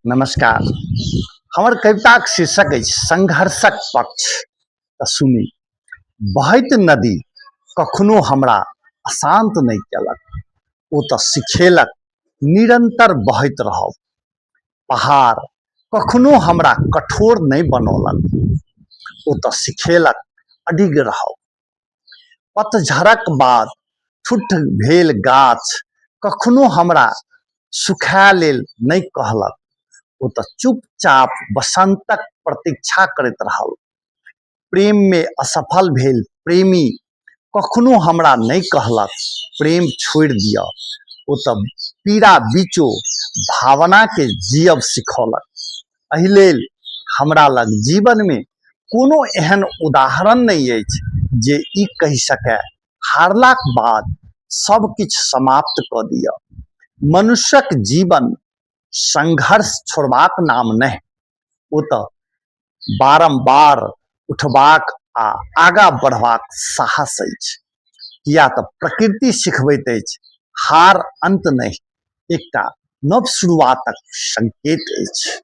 नमस्कार। हमर कविताक शीर्षक अछि संघर्षक पक्ष। तऽ सुनी। बहैत नदी कखनो हमरा अशांत नहीं केलक, ओ तऽ सिखेलक निरंतर बहैत रहब। पहाड़ कखनो हमरा कठोर नहीं बनौलक, ओ तऽ सिखेलक अडिग रहब। पतझड़क बाद ठुठ भेल गाछ कखनो हमरा सुखाय लेल नहीं कहलक, ओ तऽ चुपचाप बसंतक प्रतीक्षा करैत रहल। प्रेम में असफल भेल प्रेमी कखनो हमरा नहीं कहलक प्रेम छोड़ दिया, ओ तऽ पीड़ा बीचो भावना के जियब सिखौलक। एहि लेल हमरा लग जीवन में कोनो एहन उदाहरण नहीं अछि जे ई कहि सकै हारलाक बाद सब किछु समाप्त कऽ दिया। मनुष्यक जीवन संघर्ष छोड़बाक नाम नहीं, ओ तऽ बारंबार उठबाक आ आगा बढ़बाक साहस अछि। किया तऽ प्रकृति सिखबैत अछि हार अंत नहीं, एकटा नव शुरुआतक संकेत अछि।